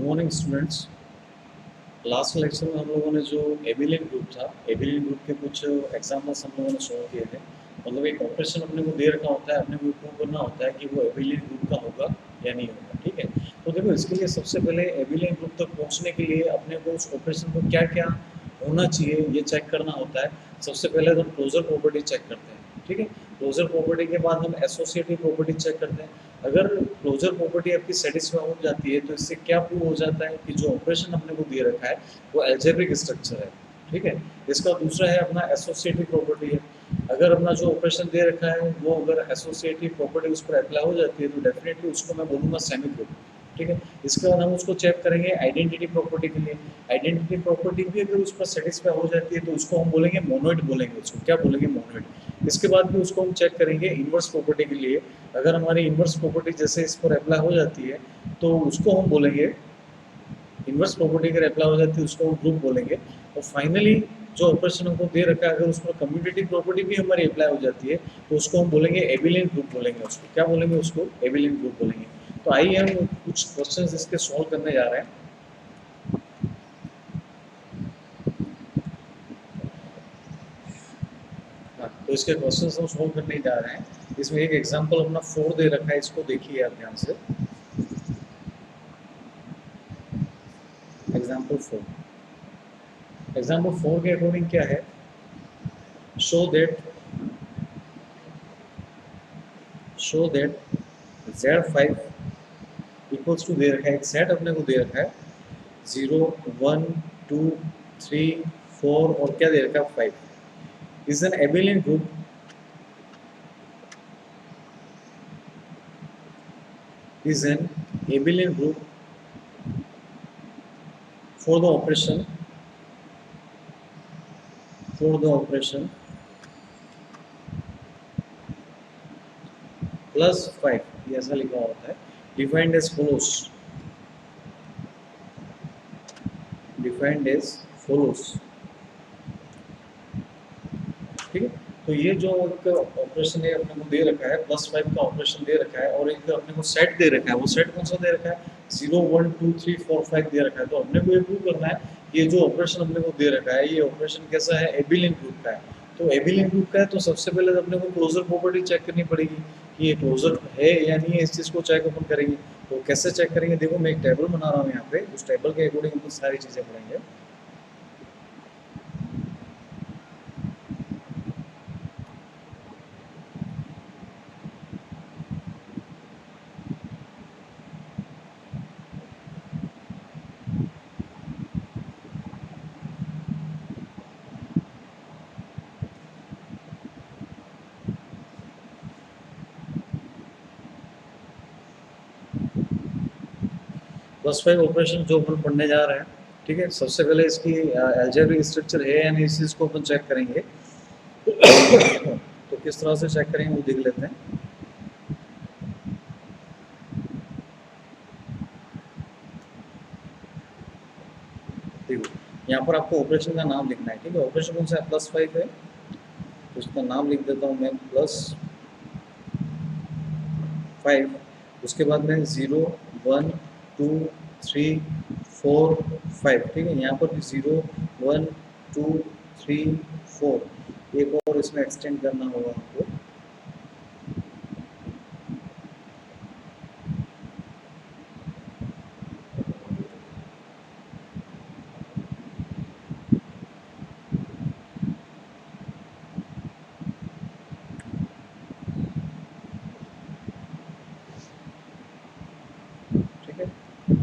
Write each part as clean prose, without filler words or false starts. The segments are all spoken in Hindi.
Morning students. लास्ट लेक्चर में हम लोगों ने जो एबिलियन ग्रुप था, एबिलियन ग्रुप के कुछ एग्जाम्पल्स हम लोगों ने सॉल्व किए थे। मतलब एक ऑपरेशन अपने को दे रखा होता है, अपने को प्रूव करना होता है कि वो एबिलियन ग्रुप का होगा या नहीं होगा। ठीक है, तो देखो इसके लिए सबसे पहले एबिलियन ग्रुप तक पहुंचने के लिए अपने को उस ऑपरेशन को क्या क्या होना चाहिए ये चेक करना होता है। सबसे पहले तो हम क्लोजर प्रॉपर्टी चेक करते हैं। ठीक है, क्लोजर प्रॉपर्टी के बाद हम एसोसिएटिव प्रॉपर्टी चेक करते हैं। अगर क्लोजर प्रॉपर्टी आपकी सेटिस्फाई हो जाती है तो इससे क्या प्रूव हो जाता है कि जो ऑपरेशन अपने को दे रखा है वो एल्जेब्रिक स्ट्रक्चर है। ठीक है, इसका दूसरा है अपना एसोसिएटिव प्रॉपर्टी है। अगर अपना जो ऑपरेशन दे रखा है वो अगर एसोसिएटिव प्रॉपर्टी उस पर अप्लाई हो जाती है तो डेफिनेटली उसको मैं बोलूँगा सेमी ग्रुप। ठीक है, इसके बाद हम उसको चेक करेंगे आइडेंटिटी प्रॉपर्टी के लिए। आइडेंटिटी प्रॉपर्टी भी अगर उस पर सेटिस्फाई हो जाती है तो उसको हम बोलेंगे मोनोइड, बोलेंगे उसको क्या बोलेंगे, मोनोइड। इसके बाद भी उसको हम चेक करेंगे इन्वर्स प्रॉपर्टी के लिए। अगर हमारी इन्वर्स प्रॉपर्टी जैसे इस पर अप्लाई हो जाती है तो उसको हम बोलेंगे इन्वर्स प्रॉपर्टी अगर अप्लाई हो जाती है उसको हम ग्रुप बोलेंगे। और फाइनली जो ऑपरेशन हमको दे रखा है अगर उस पर कम्यूटेटिव प्रॉपर्टी भी हमारी अप्लाई हो जाती है तो उसको हम बोलेंगे एबिलियन ग्रुप बोलेंगे। उसको क्या बोलेंगे, उसको एबिलियन ग्रुप बोलेंगे। तो आइए हम कुछ क्वेश्चंस इसके सॉल्व करने जा रहे हैं। हाँ, तो इसके क्वेश्चंस हम सॉल्व करने जा रहे हैं। इसमें एक एग्जांपल अपना 4 दे रखा है, इसको देखिए आप ध्यान से। एग्जांपल 4 के अकॉर्डिंग क्या है, show that Z5 equals to दे रखा है, एक सेट अपने को दे रखा है 0 1 2 3 4 और क्या दे रखा है 5 is an abelian group for the operation +5, ये ऐसा लिखा होता है। Defined as follows. ठीक है, तो ये जो एक ऑपरेशन है अपने को दे रखा है +5 का ऑपरेशन दे रखा है और एक अपने को सेट दे रखा है। वो सेट कौन सा दे रखा है, 0 1 2 3 4 5 दे रखा है। तो अपने को ये प्रूव करना है ये जो ऑपरेशन अपने को दे रखा है ये ऑपरेशन कैसा है, एबिलियन ग्रुप का है। तो एबिलियन ग्रुप का है तो सबसे पहले तो अपने को क्लोजर प्रॉपर्टी चेक करनी पड़ेगी कि ये क्लोजर है या नहीं है। इस चीज़ को चेक अपन करेंगे। तो कैसे चेक करेंगे, देखो मैं एक टेबल बना रहा हूँ यहाँ पे, उस टेबल के अकॉर्डिंग हम सारी चीज़ें पढ़ेंगे। +5 ऑपरेशन जो अपन पढ़ने जा रहे हैं। ठीक है, सबसे पहले इसकी अलजेब्रिक स्ट्रक्चर है या नहीं इस चीज़ को अपन चेक करेंगे। तो किस तरह से चेक करेंगे वो देख लेते हैं। देखो यहाँ पर आपको ऑपरेशन का नाम लिखना है। ठीक है, ऑपरेशन कौन सा है, +5 है तो उसका नाम लिख देता हूँ मैं +5। उसके बाद में 0 1 2 3 4 5। ठीक है, यहाँ पर भी 0 1 2 3 4 एक और इसमें एक्सटेंड करना होगा हमको।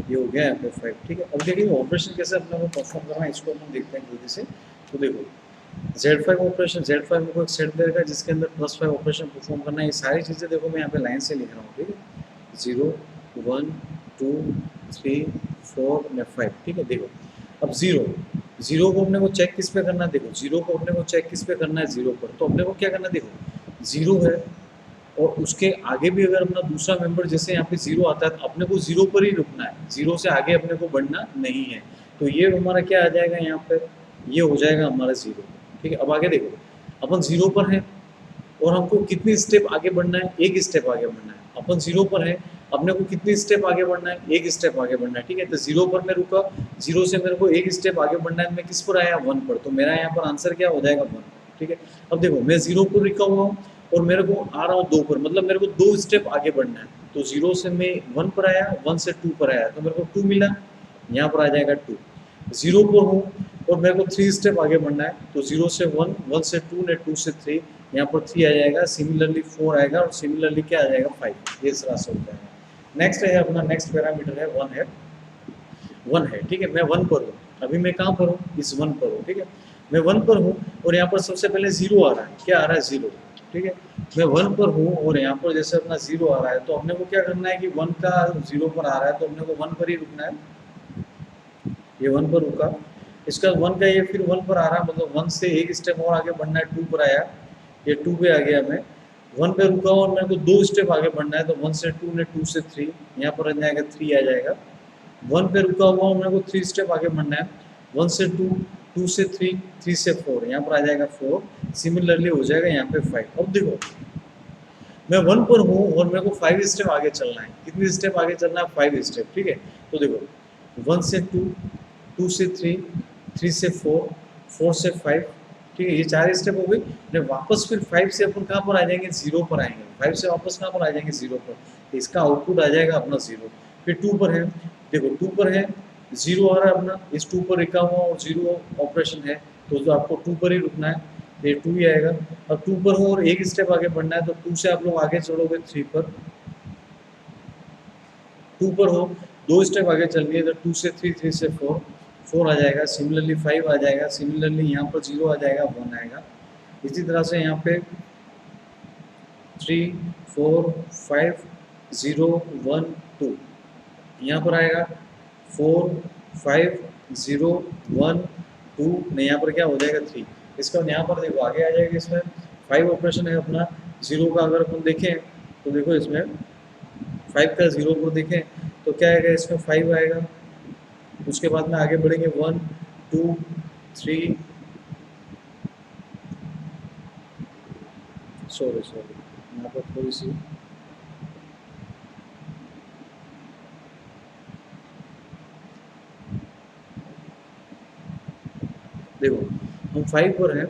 ये हो गया यहाँ पे 5। ठीक है, अब देखिए ऑपरेशन कैसे अपने को परफॉर्म करना है इसको हम देखते हैं जल्दी से। तो देखो Z5 ऑपरेशन, Z5 को एक सेट दे रखा है जिसके अंदर +5 ऑपरेशन परफॉर्म करना है। ये सारी चीज़ें देखो मैं यहाँ पे लाइन से लिख रहा हूँ। ठीक है, 0 1 2 3 4 या 5। ठीक है, देखो अब 0 को अपने को चेक किस पे करना है, देखो 0 को अपने को चेक किस पे करना है, 0 पर। तो अपने को क्या करना है, देखो 0 है और उसके आगे भी अगर अपना दूसरा मेंबर जैसे यहाँ पे 0 आता है तो अपने को 0 पर ही रुकना है, 0 से आगे अपने को बढ़ना नहीं है। तो ये हमारा क्या आ जाएगा यहाँ पर, ये हो जाएगा हमारा 0। ठीक है, अब आगे देखो अपन 0 पर है और हमको कितनी स्टेप आगे बढ़ना है, एक स्टेप आगे बढ़ना है। अपन 0 पर है, अपने को कितनी स्टेप आगे बढ़ना है, एक स्टेप आगे बढ़ना है, ठीक है। तो 0 पर मैं रुका, 0 से मेरे को एक स्टेप आगे बढ़ना है, मैं किस पर आया, 1 पर, तो मेरा यहाँ पर आंसर क्या हो जाएगा, 1, ठीक है। अब देखो मैं 0 पर रुका हुआ हूँ और मेरे को आ रहा हूँ 2 पर, मतलब मेरे को 2 स्टेप आगे बढ़ना है। तो 0 से मैं 1 पर आया, 1 से 2 पर आया, तो मेरे को 2 मिला, यहाँ पर आ जाएगा 2। 0 पर हूँ और मेरे को 3 स्टेप आगे बढ़ना है, तो 0 से 1, 1 से 2 ने 2 से 3, यहाँ पर 3 आ जाएगा, सिमिलरली 4 आएगा और सिमिलरली क्या आ जाएगा, 5। ये इस रास्ते हो जाएगा। नेक्स्ट है अपना, नेक्स्ट पैरामीटर है 1 है, 1 है, ठीक है। मैं 1 पर हूँ, अभी मैं कहाँ पर हूँ, इस 1 पर हूँ, ठीक है। मैं 1 पर हूँ और यहाँ पर सबसे पहले 0 आ रहा है, क्या आ रहा है, 0, ठीक है। मैं 1 पर हूँ और यहाँ पर जैसे अपना 0 आ रहा है, तो हमने को क्या करना है कि 1 का 0 पर आ रहा है, तो हमने को 1 पर ही रुकना है। ये 1 पर रुका, इसका 1 का ये फिर 1 पर आ रहा है, मतलब 1 से एक स्टेप और आगे बढ़ना है, 2 पर आया, ये 2 पे आ गया। मैं 1 पे रुका और मेरे को 2 स्टेप आगे बढ़ना है, तो 1 से 2 ने 2 से 3, यहाँ पर आ जाएगा 3 आ जाएगा। 1 पे रुका हुआ और मेरे को 3 स्टेप आगे बढ़ना है, 1 से 2, 2 से 3, 3 से 4, यहाँ पर आ जाएगा 4, सिमिलरली हो जाएगा यहाँ पे 5। अब देखो मैं 1 पर हूँ और मेरे को 5 स्टेप आगे चलना है, कितनी स्टेप आगे चलना है, 5 स्टेप, ठीक है। तो देखो 1 से 2, 2 से 3, 3 से 4, 4 से 5, ठीक है, ये 4 स्टेप हो गई। मैं वापस फिर 5 से अपन कहाँ पर आ जाएंगे, 0 पर आएंगे, 5 से वापस कहाँ पर आ जाएंगे, 0 पर, तो इसका आउटपुट आ जाएगा अपना 0। फिर 2 पर है, देखो 2 पर है, 0 आ रहा है अपना, इस 2 पर रुका हुआ और 0 ऑपरेशन है, तो आपको 2 पर ही रुकना है, ये 2 ही आएगा। अब 2 पर हो और एक स्टेप आगे बढ़ना है, तो 2 से आप लोग आगे चढ़ोगे 3 पर, 2 पर हो, 2 स्टेप आगे चल गए, तो 2 से 3, 3 से 4, 4 आ जाएगा, सिमिलरली 5 आ जाएगा, सिमिलरली यहाँ पर 0 आ जाएगा, 1 आएगा। इसी तरह से यहाँ पे 3, 4, 5, 0, 1, 2, यहाँ पर आएगा 4, 5, 0, 1, 2, नहीं यहाँ पर क्या हो जाएगा, 3। इसका यहाँ पर देखो आगे आ जाएगा, इसमें 5 ऑपरेशन है अपना। 0 का अगर अपन देखें तो देखो इसमें 5 का 0 को देखें तो क्या आएगा, इसमें 5 आएगा, उसके बाद में आगे बढ़ेंगे 1, 2, 3, सॉरी यहाँ पर थोड़ी सी देखो हम 5 पर हैं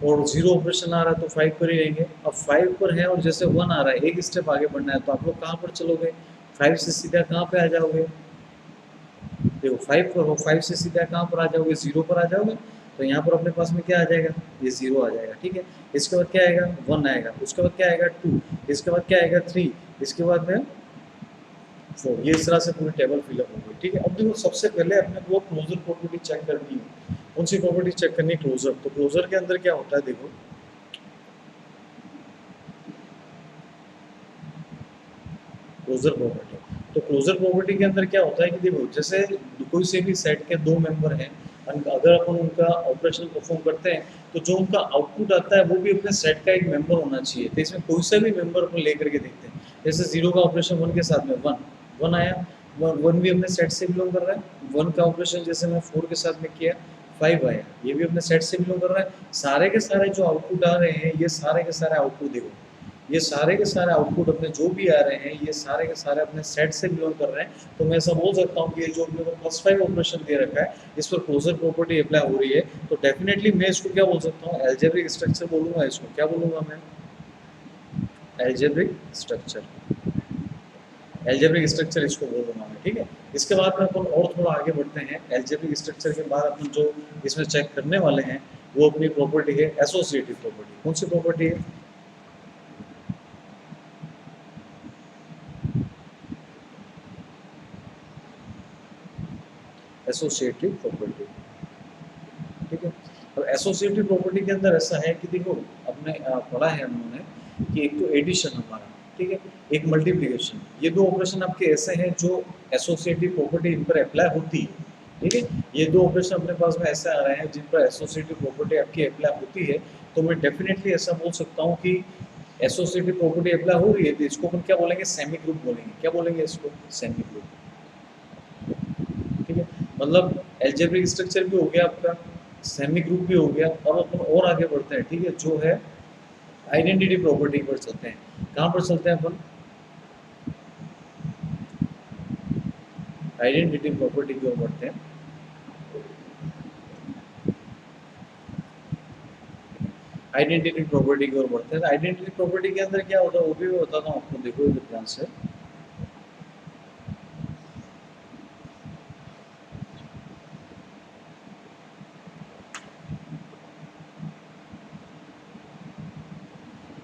और 0 ऑपरेशन आ रहा है, तो 5 पर ही रहेंगे। अब 5 पर है और जैसे 1 आ रहा है, एक स्टेप आगे बढ़ना है, तो आप लोग कहाँ पर चलोगे, 5 से सीधा कहाँ पे आ जाओगे, देखो 5 पर हो, 5 से सीधा कहाँ पर आ जाओगे, 0 पर आ जाओगे, तो यहाँ पर अपने पास में क्या आ जाएगा, ये 0 आ जाएगा, ठीक है। इसके बाद क्या आएगा, 1 आएगा, उसके बाद क्या आएगा, 2, इसके बाद क्या आएगा, 3, इसके बाद में 4। ये इस तरह से पूरी टेबल फिलअप हो गई, ठीक है। अब देखो सबसे पहले अपने को क्लोजर प्रॉपर्टी चेक करनी है, कौन सी प्रॉपर्टी चेक करनी है, क्लोजर। तो क्लोजर के अंदर क्या होता है, देखो क्लोजर प्रॉपर्टी, तो क्लोजर प्रॉपर्टी के अंदर क्या होता है कि देखो जैसे कोई से भी सेट के 2 मेंबर हैं, अगर अपन उनका ऑपरेशन परफॉर्म करते हैं, तो जो उनका आउटपुट आता है वो भी अपने सेट का एक मेंबर होना चाहिए। तो इसमें कोई सा भी मेंबर अपन लेकर के देखते हैं, जैसे 0 का ऑपरेशन 1 के साथ में 1 आया, 1 भी अपने सेट से बिलोंग कर रहा है। 1 का ऑपरेशन जैसे मैं 4 के साथ में किया, 5 आया, ये भी अपने सेट से बिलोंग कर रहा है। सारे के सारे जो आउटपुट आ रहे हैं, ये सारे के सारे आउटपुट देखो, ये सारे के सारे आउटपुट अपने जो भी आ रहे हैं, ये सारे के सारे अपने सेट से बिलोंग कर रहे हैं। तो मैं ऐसा बोल सकता हूँ कि ये जो अपने को +5 ऑपरेशन दे रखा है, इस पर क्लोजर प्रॉपर्टी अप्लाई हो रही है। तो डेफिनेटली मैं इसको क्या बोल सकता हूँ, एल्जेब्रिक स्ट्रक्चर बोलूँगा। इसको क्या बोलूँगा मैं, एल्जेब्रिक स्ट्रक्चर, एल्जेब्रिक स्ट्रक्चर इसको बोलूँगा मैं, ठीक है। इसके बाद में अपन और थोड़ा आगे बढ़ते हैं। एल्जेब्रिक स्ट्रक्चर के बाद अपन जो इसमें चेक करने वाले हैं, वो अपनी प्रॉपर्टी है एसोसिएटिव प्रॉपर्टी। कौन सी प्रॉपर्टी है, एसोसिएटिव प्रॉपर्टी, ठीक है। अब एसोसिएटिव प्रॉपर्टी के अंदर ऐसा है कि देखो अपने पढ़ा है हमने कि एक तो एडिशन हमारा, ठीक है, एक मल्टीप्लिकेशन, ये 2 ऑपरेशन आपके ऐसे हैं जो एसोसिएटिव प्रॉपर्टी इन पर अप्लाई होती है, ठीक है। ये 2 ऑपरेशन अपने पास में ऐसे आ रहे हैं जिन पर एसोसिएटिव प्रॉपर्टी आपकी अप्लाई होती है। तो मैं डेफिनेटली ऐसा बोल सकता हूँ कि एसोसिएटिव प्रॉपर्टी अप्लाई हो रही है, तो इसको अपन क्या बोलेंगे, सेमी ग्रुप बोलेंगे। क्या बोलेंगे इसको, सेमी ग्रुप, ठीक है। मतलब एल्जेब्रिक स्ट्रक्चर भी हो गया आपका, सेमी ग्रुप भी हो गया। अब अपन और आगे बढ़ते हैं, ठीक है, जो है आइडेंटिटी प्रॉपर्टी पर चलते हैं। कहाँ पर चलते हैं अपन? आइडेंटिटी प्रॉपर्टी की ओर बढ़ते हैं। आइडेंटिटी प्रॉपर्टी की ओर बढ़ते हैं। आइडेंटिटी प्रॉपर्टी के अंदर क्या होता है वो भी मैं बताता हूँ आपको, देखो ध्यान से।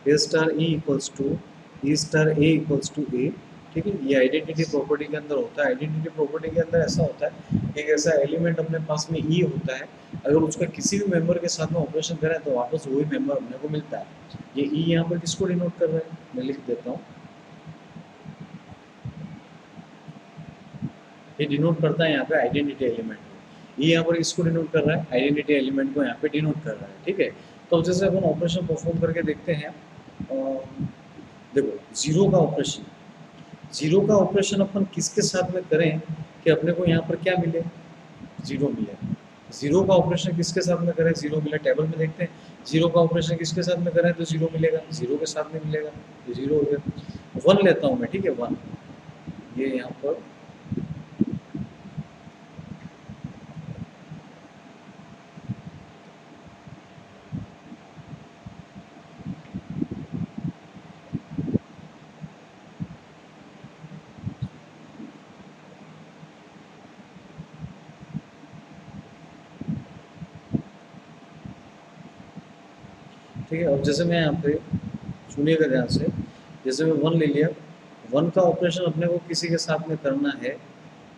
A star E equals to E star A equals to A, ठीक है। ये आइडेंटिटी प्रॉपर्टी के अंदर होता है। आइडेंटिटी प्रॉपर्टी के अंदर ऐसा होता है कि एक ऐसा एलिमेंट अपने पास में ई होता है, अगर उसका किसी भी मेंबर के साथ में ऑपरेशन करें तो वापस वही मेंबर अपने को मिलता है। ये ई यहाँ पर किसको डिनोट कर रहा है, मैं लिख देता हूँ। ये डिनोट करता है यहाँ पे आइडेंटिटी एलिमेंट को। ये यहाँ पर इसको डिनोट कर रहा है, आइडेंटिटी एलिमेंट को यहाँ पे डिनोट कर रहा है, ठीक है। तो जैसे अपन ऑपरेशन परफॉर्म करके देखते हैं। देखो जीरो का ऑपरेशन, जीरो का ऑपरेशन अपन किसके साथ में करें कि अपने को यहाँ पर क्या मिले, जीरो मिले। जीरो का ऑपरेशन किसके साथ में करें, जीरो मिले। टेबल में देखते हैं जीरो का ऑपरेशन किसके साथ में करें तो जीरो मिलेगा, जीरो के साथ में मिलेगा, तो जीरो हो गया। वन लेता हूँ मैं, ठीक है, वन। ये यहाँ पर ठीक है। अब जैसे मैं यहाँ पे सुनिएगा ध्यान से, जैसे मैं वन ले लिया, वन का ऑपरेशन अपने को किसी के साथ में करना है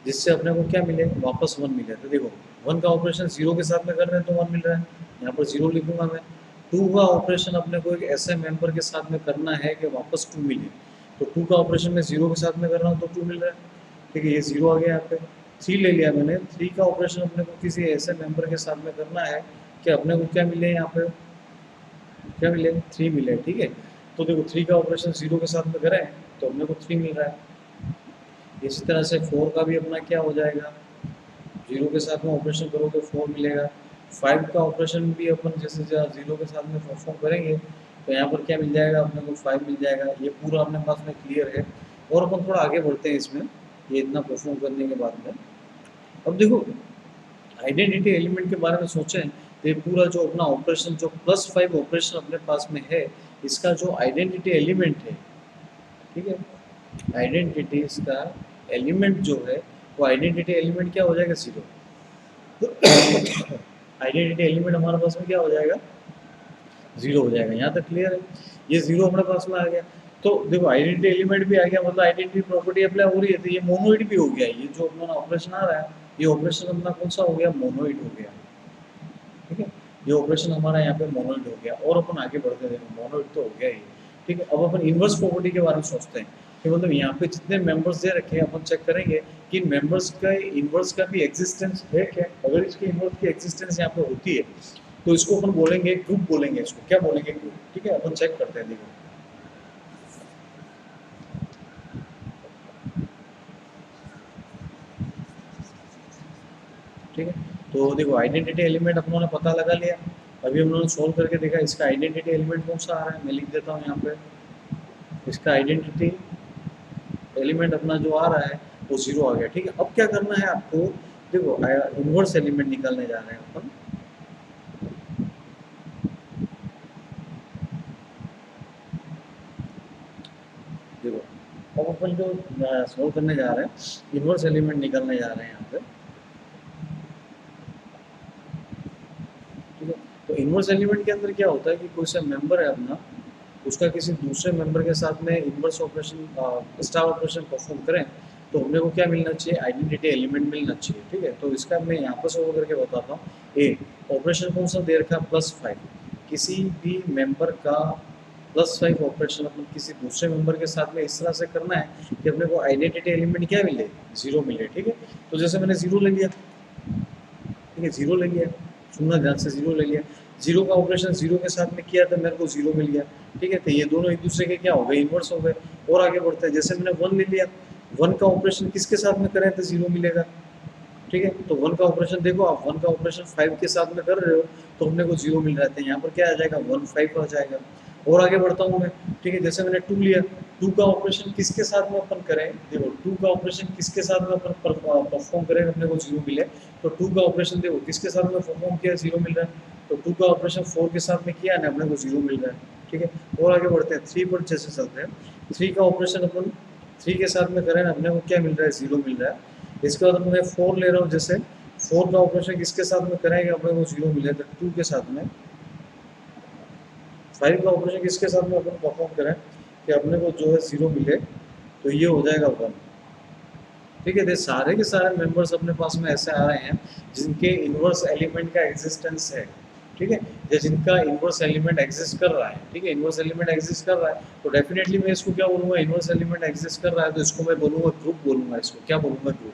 जिससे अपने को क्या मिले, वापस वन मिले। तो देखो वन का ऑपरेशन जीरो के साथ में कर रहे हैं तो वन मिल रहा है, यहाँ पर जीरो लिखूंगा मैं। टू का ऑपरेशन अपने को एक ऐसे मेंबर के साथ में करना है कि वापस टू मिले, तो टू का ऑपरेशन मैं जीरो के साथ में कर रहा हूँ तो टू मिल रहा है, ठीक है। ये जीरो आ गया यहाँ पे। थ्री ले लिया मैंने, थ्री का ऑपरेशन अपने को किसी ऐसे मेंबर के साथ में करना है कि अपने को क्या मिले, यहाँ पे क्या मिले, थ्री मिले, ठीक है। तो देखो थ्री का ऑपरेशन जीरो के साथ में करें तो अपने को थ्री मिल रहा है। इसी तरह से फोर का भी अपना क्या हो जाएगा, जीरो के साथ में ऑपरेशन करोगे फोर मिलेगा। फाइव का ऑपरेशन भी अपन जैसे जीरो के साथ में परफॉर्म करेंगे तो यहाँ पर क्या मिल जाएगा अपने को, फाइव मिल जाएगा। ये पूरा अपने पास में क्लियर है। और अपन थोड़ा आगे बढ़ते हैं इसमें, ये इतना परफॉर्म करने के बाद में। अब देखो आइडेंटिटी एलिमेंट के बारे में सोचें तो ये पूरा जो अपना ऑपरेशन जो प्लस फाइव ऑपरेशन अपने पास में है, इसका जो आइडेंटिटी एलिमेंट है, ठीक है, आइडेंटिटी इसका एलिमेंट जो है वो आइडेंटिटी एलिमेंट क्या हो जाएगा, जीरो। आइडेंटिटी एलिमेंट हमारे पास में क्या हो जाएगा, जीरो हो जाएगा। यहाँ तक क्लियर है, ये जीरो हमारे पास में आ गया। तो देखो आइडेंटिटी एलिमेंट भी आ गया, मतलब आइडेंटिटी प्रॉपर्टी अप्लाई हो रही है, तो ये मोनोइड भी हो गया। ये जो अपना ऑपरेशन आ रहा है, ये ऑपरेशन अपना कौन सा हो गया, मोनोइड हो गया, ठीक है। ये ऑपरेशन हमारा यहाँ पे मोनोइड हो गया। और अपन आगे बढ़ते हैं, मोनोइड तो हो गया ही, ठीक है। अब अपन इनवर्स प्रॉपर्टी के बारे में सोचते हैं कि मतलब यहाँ पे जितने मेंबर्स दे रखे हैं अपन चेक करेंगे कि इन मेंबर्स का इनवर्स का भी एग्जिस्टेंस है क्या। अगर इसके इनवर्स की एग्जिस्टेंस यहाँ पे होती है तो इसको अपन बोलेंगे ग्रुप, बोलेंगे इसको क्या बोलेंगे, ग्रुप, ठीक है। अपन चेक करते हैं, देखो ठीक है। तो देखो आइडेंटिटी एलिमेंट अपनों ने पता लगा लिया। अभी हम लोगों ने सोल्व करके देखा इसका आइडेंटिटी एलिमेंट कौन सा आ रहा है, मैं लिख देता हूँ यहाँ पे। इसका आइडेंटिटी एलिमेंट अपना जो आ रहा है वो जीरो आ गया, ठीक है। अब क्या करना है आपको, देखो इनवर्स एलिमेंट निकालने जा रहे हैं अपन। देखो अब अपन जो सोल्व करने जा रहे हैं, इनवर्स एलिमेंट निकालने जा रहे हैं यहाँ पे, ठीक है। तो इनवर्स एलिमेंट के अंदर क्या होता है कि कोई सा मेंबर है अपना, उसका किसी दूसरे मेंबर के साथ में inverse operation star operation perform करें तो हमने को क्या मिलना चाहिए, आइडेंटिटी एलिमेंट मिलना चाहिए, ठीक है। तो इसका मैं यहाँ पर सोल्व करके बताता हूँ। ए ऑपरेशन कौन सा दे रखा है, प्लस फाइव। किसी भी मेंबर का प्लस फाइव ऑपरेशन अपन किसी दूसरे मेंबर के साथ में इस तरह से करना है कि अपने को आइडेंटिटी एलिमेंट क्या मिले, जीरो मिले, ठीक है। तो जैसे मैंने जीरो ले लिया, ठीक है, जीरो ले लिया, सुनना ध्यान से, जीरो ले लिया। जीरो का ऑपरेशन जीरो के साथ में किया तो मेरे को जीरो मिल गया, ठीक है। तो ये दोनों एक दूसरे के क्या हो गए, इनवर्स हो गए। और आगे बढ़ते हैं, जैसे मैंने वन ले लिया, वन का ऑपरेशन किसके साथ में करें तो जीरो मिलेगा, ठीक है। तो वन का ऑपरेशन देखो आप, वन का ऑपरेशन फाइव के साथ में कर रहे हो तो हमने को जीरो मिल रहा है, यहाँ पर क्या आ जाएगा, वन फाइव आ जाएगा। और आगे बढ़ता हूँ मैं, ठीक है। जैसे मैंने 2 लिया, 2 का ऑपरेशन किसके साथ में अपन करें, देखो 2 का ऑपरेशन किसके साथ में अपन परफॉर्म करें, अपने को 0 मिले, तो 2 का ऑपरेशन देखो किसके साथ में परफॉर्म किया, 0 मिल रहा है। तो 2 का ऑपरेशन 4 के साथ में किया ना, अपने को 0 मिल रहा है, ठीक है। और आगे बढ़ते हैं 3 पर जैसे चलते हैं, 3 का ऑपरेशन अपन 3 के साथ में करें ना, अपने को क्या मिल रहा है, 0 मिल रहा है। इसके बाद मैं 4 ले रहा हूँ, जैसे 4 का ऑपरेशन किसके साथ में करेंगे, अपने को 0 मिले, तो 2 के साथ में। 5 का ऑपरेशन किसके साथ में अपन परफॉर्म करें कि अपने को जो है 0 मिले, तो ये हो जाएगा 1, ठीक है। सारे के सारे मेंबर्स अपने पास में ऐसे आ रहे हैं जिनके इनवर्स एलिमेंट का एग्जिस्टेंस है, ठीक है, या जिनका इनवर्स एलिमेंट एग्जिस्ट कर रहा है, ठीक है। इनवर्स एलिमेंट एग्जिस्ट कर रहा है तो डेफिनेटली मैं इसको क्या बोलूंगा, इनवर्स एलिमेंट एग्जिस्ट कर रहा है तो इसको मैं बोलूंगा ग्रुप, बोलूंगा इसको क्या बोलूंगा, ग्रुप।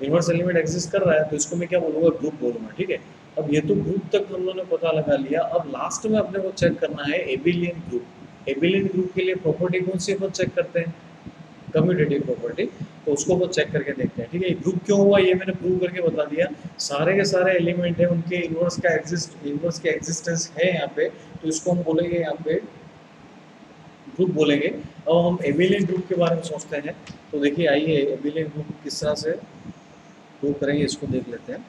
इनवर्स एलिमेंट एग्जिस्ट कर रहा है तो इसको मैं क्या बोलूंगा, ग्रुप बोलूंगा, ठीक है। अब ये तो ग्रुप तक हम लोगों ने पता लगा लिया, अब लास्ट में अपने को चेक करना है एबिलियन ग्रुप। एबिलियन ग्रुप के लिए प्रॉपर्टी कौन सी अपन चेक करते हैं, कम्यूटेटिव प्रॉपर्टी, तो उसको वो चेक करके देखते हैं, ठीक है। ग्रुप क्यों हुआ ये मैंने प्रूव करके बता दिया, सारे के सारे एलिमेंट है उनके इनवर्स का एग्जिस्टेंस है यहाँ पे, तो इसको हम बोलेंगे यहाँ पे ग्रुप बोलेंगे। अब हम एबिलियन ग्रुप के बारे में सोचते हैं, तो देखिए आइए एबिलियन ग्रुप किस तरह से प्रूव करेंगे इसको देख लेते हैं।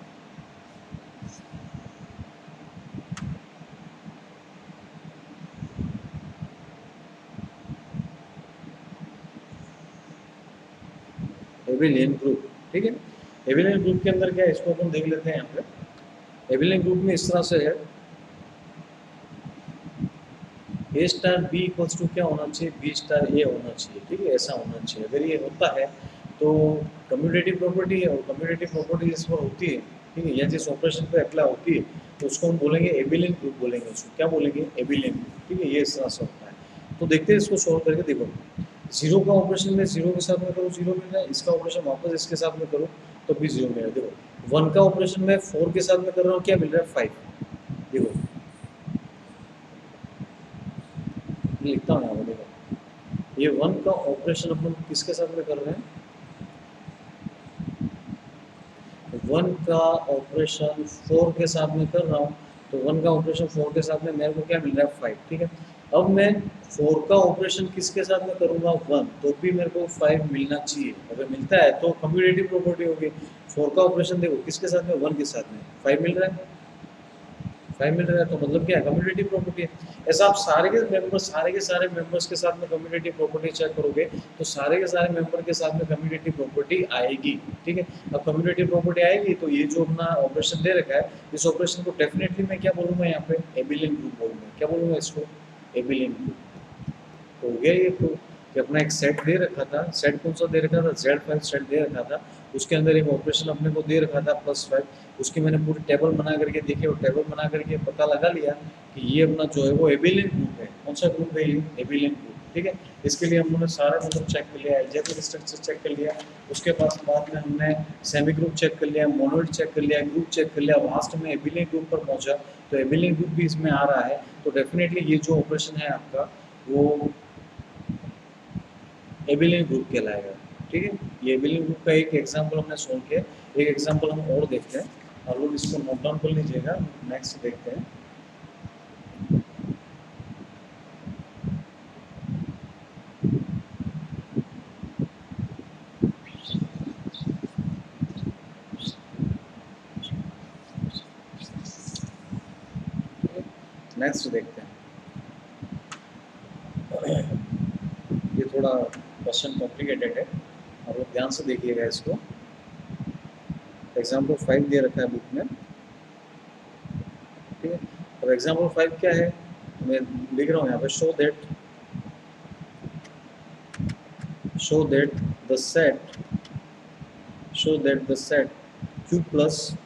एबिलियन ग्रुप, ठीक है। एबिलियन ग्रुप के अंदर क्या है इसको अपन देख लेते हैं यहाँ पे। एबिलियन ग्रुप में इस तरह से है, A star B equals to क्या होना चाहिए, बी स्टार ए होना चाहिए, ठीक है, ऐसा होना चाहिए। अगर ये होता है तो कम्यूटेटिव प्रॉपर्टी है, और कम्यूटेटिव प्रॉपर्टी जिस पर होती है, ठीक है, या जिस ऑपरेशन पे अप्लाई होती है, तो उसको हम बोलेंगे एबिलियन ग्रुप बोलेंगे, उसको क्या बोलेंगे, एबिलियन ग्रुप, ठीक है। ये इस तरह से होता है। तो देखते हैं इसको सोल्व करके, देखो 0 का ऑपरेशन में 0 के साथ में करो 0 मिल रहा है, इसका ऑपरेशन वापस इसके साथ में करो तो भी 0 मिल रहा है। देखो 1 का ऑपरेशन में 4 के साथ में कर रहा हूँ, क्या मिल रहा है, 5। देखो लिखता हूँ यहाँ पर, देखो ये 1 का ऑपरेशन अपन किसके साथ में कर रहे हैं, 1 का ऑपरेशन 4 के साथ में कर रहा हूँ, तो 1 का ऑपरेशन 4 के साथ में मेरे को क्या मिल रहा है, 5, ठीक है। अब मैं 4 का ऑपरेशन किसके साथ में करूँगा, 1, तो भी मेरे को 5 मिलना चाहिए। अगर मिलता है तो कम्यूटेटिव प्रॉपर्टी होगी। 4 का ऑपरेशन देखो किसके साथ में, 1 के साथ में, 5 मिल रहा है, 5 मिल रहा है, तो मतलब क्या है, कम्यूटेटिव प्रॉपर्टी है। ऐसा आप सारे के सारे मेंबर्स के साथ में कम्यूटेटिव प्रॉपर्टी चेक करोगे तो सारे के सारे मेंबर के साथ में कम्यूटेटिव प्रॉपर्टी आएगी, ठीक है। अब कम्यूटेटिव प्रॉपर्टी आएगी तो ये जो अपना ऑपरेशन दे रखा है, इस ऑपरेशन को डेफिनेटली मैं क्या बोलूंगा यहाँ पे, एबिलियन ग्रुप बोलूंगा, क्या बोलूंगा इसको, एबिलियन ग्रुप। तो हो गया ये प्रूफ कि अपना एक सेट दे रखा था, सेट कौन सा दे रखा था, Z5 सेट दे रखा था, उसके अंदर एक ऑपरेशन अपने को दे रखा था +5, उसकी मैंने पूरी टेबल बना करके देखी और टेबल बना करके पता लगा लिया कि ये अपना जो है वो एबिलियन ग्रुप है। कौन सा ग्रुप है ये, एबिलियन ग्रुप, ठीक है। इसके लिए हमने सारा मतलब चेक कर लिया, एल्जेब्रिक स्ट्रक्चर चेक कर लिया, उसके पास बाद में हमने सेमी ग्रुप चेक कर लिया, मोनोइड चेक कर लिया, ग्रुप चेक कर लिया, लास्ट में एबिलियन ग्रुप पर पहुंचा, तो एबिलियन ग्रुप भी इसमें आ रहा है। तो डेफिनेटली ये जो ऑपरेशन है आपका वो एबिलियन ग्रुप कहलाएगा, ठीक है। ये एबिलियन ग्रुप का एक एग्जांपल हमने सोल्व किया, एक एग्जांपल हम और देखते हैं, आप लोग इसको नोट डाउन कर लीजिएगा। नेक्स्ट देखते हैं, नेक्स्ट देखते हैं। ये थोड़ा क्वेश्चन कॉम्प्लिकेटेड है, आप लोग ध्यान से देखिएगा इसको। एग्जाम्पल 5 दे रखा है बुक में, ठीक है। अब एग्जाम्पल 5 क्या है, मैं लिख रहा हूँ यहाँ पे, show that the set Q plus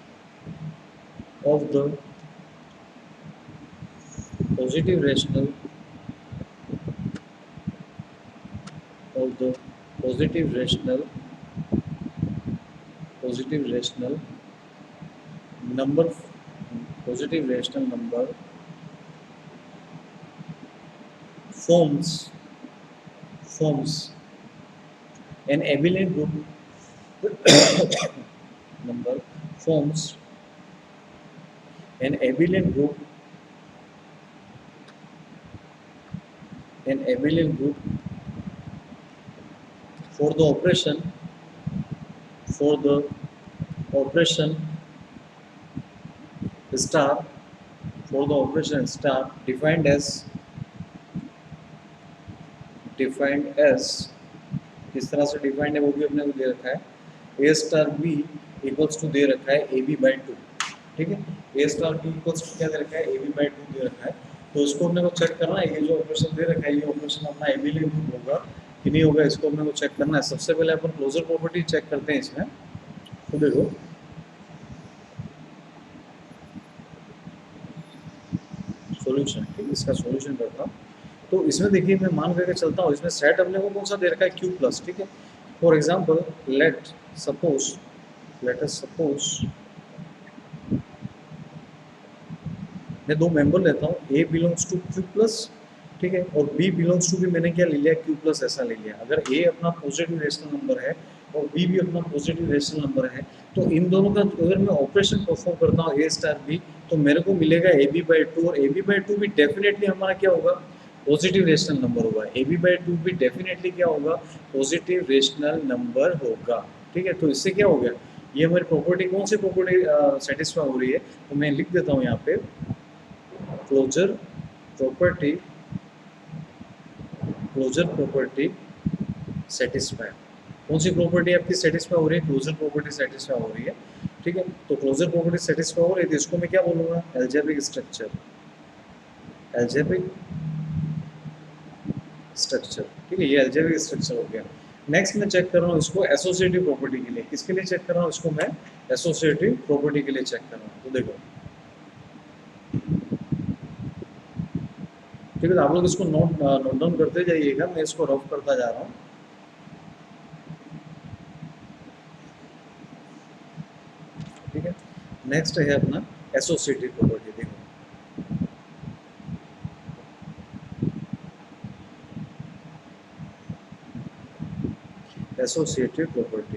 of the positive rational positive rational number forms an abelian group number forms an abelian group an abelian group for the operation star for the operation star defined as किस तरह से डिफाइंड है वो भी अपने को दे रखा है A star B equals to दे रखा है ए बी बाई टू। ठीक है, A star B equals to क्या दे रखा है ए बी बाई टू दे रखा है। तो इसको अपने को चेक करना है, ये जो ऑपरेशन दे रखा है ये ऑपरेशन अपना एबिलियन ग्रुप होगा कि नहीं होगा, इसको अपने को चेक करना है। सबसे पहले अपन क्लोजर प्रॉपर्टी चेक करते हैं इसमें। तो देखो सॉल्यूशन, ठीक है, इसका सॉल्यूशन करता हूँ। तो इसमें देखिए मैं मान करके चलता हूँ, इसमें सेट अपने को कौन सा दे रखा है क्यू प्लस। ठीक है, for example let us suppose मैं दो मेंबर लेता हूँ, ए बिलोंग्स टू क्यू प्लस, ठीक है, और बी बिलोंग्स टू भी मैंने क्या ले लिया क्यू प्लस ऐसा ले लिया। अगर ए अपना पॉजिटिव रेशनल नंबर है और बी भी अपना पॉजिटिव रेशनल नंबर है तो इन दोनों का अगर मैं ऑपरेशन परफॉर्म करता हूँ ए स्टार बी तो मेरे को मिलेगा ए बी बाई टू, और ए बी बाई टू भी डेफिनेटली हमारा क्या होगा पॉजिटिव रेशनल नंबर होगा। ए बी बाई टू भी डेफिनेटली क्या होगा पॉजिटिव रेशनल नंबर होगा। ठीक है, तो इससे क्या हो गया, ये हमारी प्रॉपर्टी कौन सी प्रॉपर्टी सेटिस्फाई हो रही है, तो मैं लिख देता हूँ यहाँ पे क्लोजर प्रॉपर्टी सेटिस्फाई। कौन सी प्रॉपर्टी आपकी सेटिस्फाई हो रही है, क्लोजर प्रॉपर्टी सेटिस्फाई हो रही है। ठीक है, तो क्लोजर प्रॉपर्टी सेटिस्फाई हो रही है तो इसको मैं क्या बोलूँगा एल्जेब्रिक स्ट्रक्चर। ठीक है, ये एल्जेब्रिक स्ट्रक्चर हो गया। नेक्स्ट मैं चेक कर रहा हूँ इसको एसोसिएटिव प्रॉपर्टी के लिए। किसके लिए चेक कर रहा हूँ इसको मैं एसोसिएटिव प्रॉपर्टी के लिए चेक कर रहा हूँ। तो देखो ठीक है, तो आप लोग इसको नोट डाउन करते जाइएगा, मैं इसको रफ करता जा रहा हूँ। ठीक है, नेक्स्ट है अपना एसोसिएटिव प्रॉपर्टी। देखो एसोसिएटिव प्रॉपर्टी,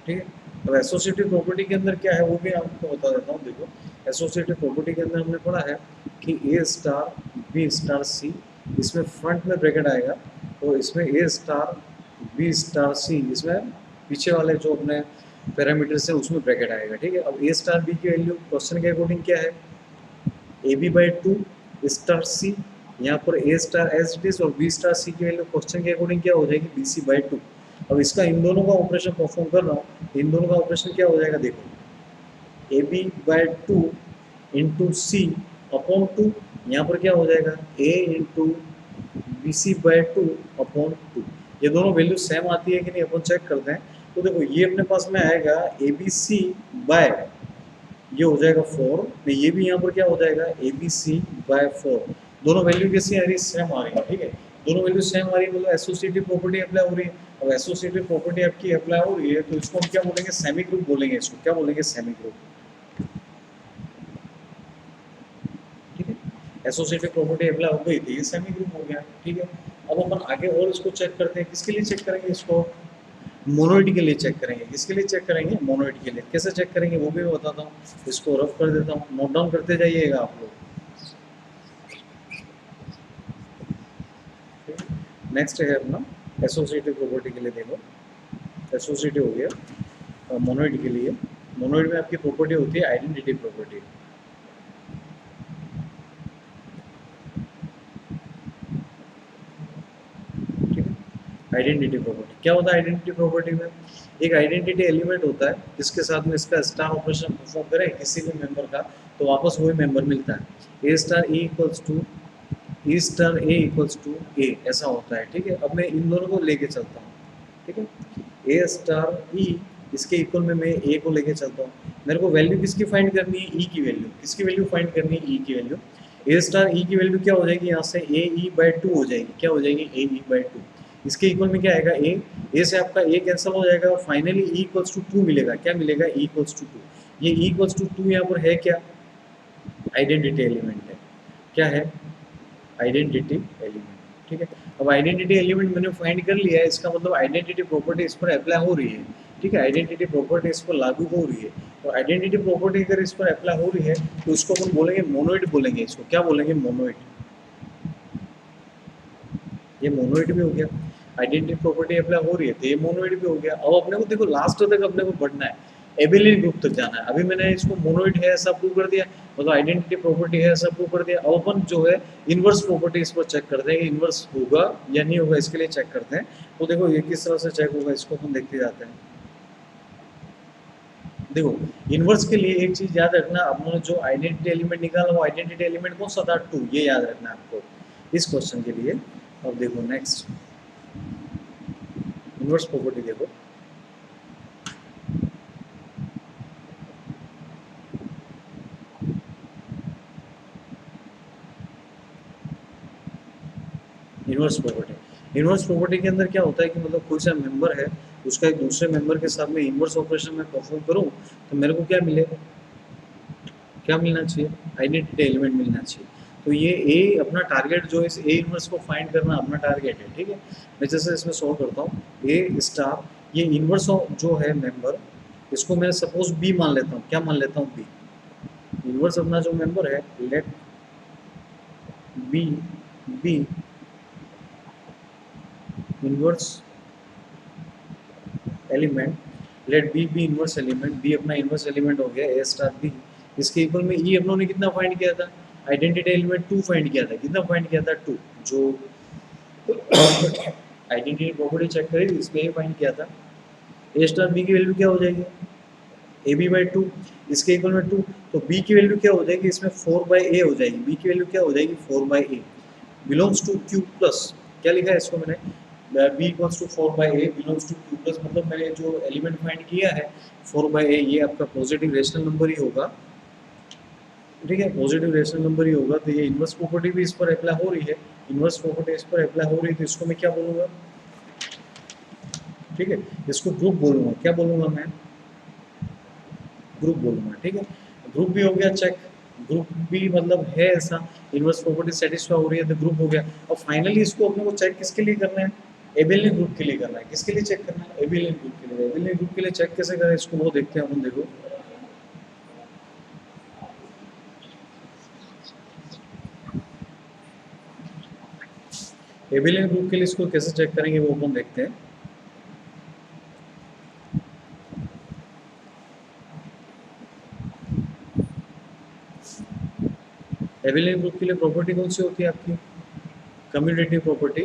ठीक है, अब एसोसिएटिव प्रॉपर्टी के अंदर क्या है वो भी आपको बता देता हूँ। देखो एसोसिएटिव प्रॉपर्टी के अंदर हमने पढ़ा है कि ए स्टार बी स्टार सी, इसमें फ्रंट में ब्रैकेट आएगा, तो इसमें ए स्टार बी स्टार सी, इसमें पीछे वाले जो अपने पैरामीटर्स है उसमें ब्रैकेट आएगा। ठीक है, अब ए स्टार बी की वैल्यू क्वेश्चन के अकॉर्डिंग क्या है A B by two star C, यहाँ पर A star as it is और बी स्टार सी की वैल्यू क्वेश्चन के अकॉर्डिंग क्या हो जाएगी बी सी बाई टू। अब इसका इन दोनों का ऑपरेशन परफॉर्म कर रहा हूँ, इन दोनों का ऑपरेशन क्या हो जाएगा, देखो A B by two into C upon two, यहाँ पर क्या हो जाएगा A into B C by two upon two. ये दोनों वैल्यू सेम आती है कि नहीं अपन चेक करते हैं। तो देखो ये अपने पास में आएगा ए बी सी बाय, ये हो जाएगा 4, ये भी यहाँ पर क्या हो जाएगा ए बी सी बाय 4। दोनों वैल्यू कैसी आ रही है सेम आ रही है। ठीक है, दोनों वैल्यू सेम आ रही है मतलब एसोसिएटिव प्रॉपर्टी अप्लाई हो रही है। अब एसोसिएटिव प्रॉपर्टी आपकी अप्लाई हो रही है तो इसको हम क्या बोलेंगे सेमी ग्रुप बोलेंगे। इसको क्या बोलेंगे सेमी ग्रुप। ठीक है, एसोसिएटिव प्रॉपर्टी अप्लाई हो गई थी, ये सेमी ग्रुप हो गया। ठीक है, अब अपन आगे और इसको चेक करते हैं। किसके लिए चेक करेंगे इसको, मोनोइड के लिए चेक करेंगे। किसके लिए चेक करेंगे, मोनोइड के लिए। कैसे चेक करेंगे वो भी मैं बताता हूँ, इसको रफ कर देता हूँ, नोट डाउन करते जाइएगा आप लोग। नेक्स्ट है अपना एसोसिएटिव प्रॉपर्टी के लिए। देखो एसोसिएटिव हो गया मोनोइड के लिए। मोनोइड में आपकी प्रॉपर्टी होती है आइडेंटिटी प्रॉपर्टी। ठीक है, आइडेंटिटी प्रॉपर्टी क्या होता है आइडेंटिटी प्रॉपर्टी में, एक आइडेंटिटी एलिमेंट होता है जिसके साथ में इसका स्टार ऑपरेशन परफॉर्म करे किसी भी मेंबर का तो वापस वही मेंबर मिलता है। A star E equals to E star A equals to A ऐसा होता है। ठीक है, अब मैं इन दोनों को लेके चलता हूँ। ठीक है, ए स्टार ई इसके इक्वल में मैं ए को लेके चलता हूँ। मेरे को वैल्यू किसकी फाइंड करनी है, ई की वैल्यू। किसकी वैल्यू फाइंड करनी है, ई की वैल्यू। ए स्टार ई की वैल्यू क्या हो जाएगी यहाँ से ए ई बाई टू हो जाएगी। क्या हो जाएगी ए ई बाई टू। इसके इक्वल में क्या आएगा ए से आपका ए कैंसिल हो जाएगा, finally e equals to two मिलेगा। क्या मिलेगा ई इक्वल्स टू टू। ये ई इक्वल्स टू टू यहाँ पर है क्या, आइडेंटिटी एलिमेंट है। क्या है, आइडेंटिटी एलिमेंट। ठीक है, अब आइडेंटिटी एलिमेंट मैंने फाइंड कर लिया है, इसका मतलब आइडेंटिटी प्रॉपर्टी इस पर अप्लाई हो रही है। ठीक है, आइडेंटिटी प्रॉपर्टी इस पर लागू हो रही है, तो आइडेंटिटी प्रॉपर्टी अगर इस पर अप्लाई हो रही है तो इसको अपन बोलेंगे मोनोइड, बोलेंगे इसको, क्या बोलेंगे, मोनोइड। ये मोनोइड भी हो गया, आइडेंटिटी प्रॉपर्टी अप्लाई हो रही है तो ये मोनोइड भी हो गया। अब अपने को देखो लास्ट तक अपने को बढ़ना है, एबिलिटी ग्रुप तक जाना है। अभी मैंने इसको मोनोइड है ऐसा प्रूव कर दिया, मतलब आइडेंटिटी प्रॉपर्टी है ऐसा प्रूव कर दिया। अब अपन जो है इनवर्स प्रॉपर्टी इस पर चेक करते हैं कि इनवर्स होगा या नहीं होगा, इसके लिए चेक करते हैं। तो देखो ये किस तरह से चेक होगा, इसको अपन देखते जाते हैं। देखो इनवर्स के लिए एक चीज याद रखना, आपने जो आइडेंटिटी एलिमेंट निकाला वो आइडेंटिटी एलिमेंट कौन सा था, 2, ये याद रखना है आपको इस क्वेश्चन के लिए। अब देखो नेक्स्ट इनवर्स प्रॉपर्टी देखो, इनवर्स प्रॉपर्टी के अंदर क्या होता है कि मतलब कोई सा मेंबर है, उसका एक दूसरे मेंबर के साथ में इनवर्स ऑपरेशन में परफॉर्म करूं तो मेरे को क्या मिलेगा, क्या मिलना चाहिए, आइडेंटिटी एलिमेंट मिलना चाहिए। तो ये ए अपना टारगेट जो है, इस ए इनवर्स को फाइंड करना अपना टारगेट है। ठीक है, मैं जैसे इसमें सॉल्व करता हूँ, ए स्टार, ये इनवर्स जो है मेंबर, इसको मैं सपोज बी मान लेता हूँ, क्या मान लेता हूँ, बी। इनवर्स अपना जो मेंबर है, let b be inverse element, let b be inverse element, b अपना इनवर्स एलिमेंट हो गया ए स्टार बी। इसके इक्वल में ई अपनों ने कितना फाइंड किया था, आइडेंटिटी एलिमेंट 2 फाइंड किया था। कितना फाइंड किया था, 2। जो आइडेंटिटी प्रॉपर्टी चेक करी इसमें ये फाइंड किया था। ए स्टार बी की वैल्यू क्या हो जाएगी, ए बी बाई 2, इसके इक्वल में 2। तो बी की वैल्यू क्या हो जाएगी, इसमें 4 बाई ए हो जाएगी। बी की वैल्यू क्या हो जाएगी, 4 by a, belongs to Q plus, क्या लिखा है इसको मैंने, b equals to 4 by a belongs to Q plus, मतलब मैंने जो एलिमेंट फाइंड किया है 4 बाई ए, ये आपका पॉजिटिव रेशनल नंबर ही होगा। ठीक है, पॉजिटिव रेशनल नंबर ही होगा। तो ये इनवर्स प्रॉपर्टी भी इस पर अप्लाई हो रही है, इनवर्स प्रॉपर्टी इस पर अप्लाई हो रही है, तो इसको मैं क्या बोलूँगा, ठीक है, इसको ग्रुप बोलूँगा, क्या बोलूँगा मैं, ग्रुप बोलूँगा। ठीक है, ग्रुप भी हो गया चेक, ग्रुप भी मतलब है ऐसा, इनवर्स प्रॉपर्टी सेटिस्फाई हो रही है तो ग्रुप हो गया। और फाइनली इसको अपने को चेक किसके लिए करना है, एबिलियन ग्रुप के लिए करना है। किसके लिए चेक करना है, एबिलियन ग्रुप के लिए। एबिलियन ग्रुप के लिए चेक कैसे करें इसको, वो देखते हैं अपन। देखो एबिलियन ग्रुप के लिए इसको कैसे चेक करेंगे वो अपन देखते हैं। एबिलियन ग्रुप के लिए प्रॉपर्टी कौन सी होती है आपकी, कम्यूटेटिव प्रॉपर्टी।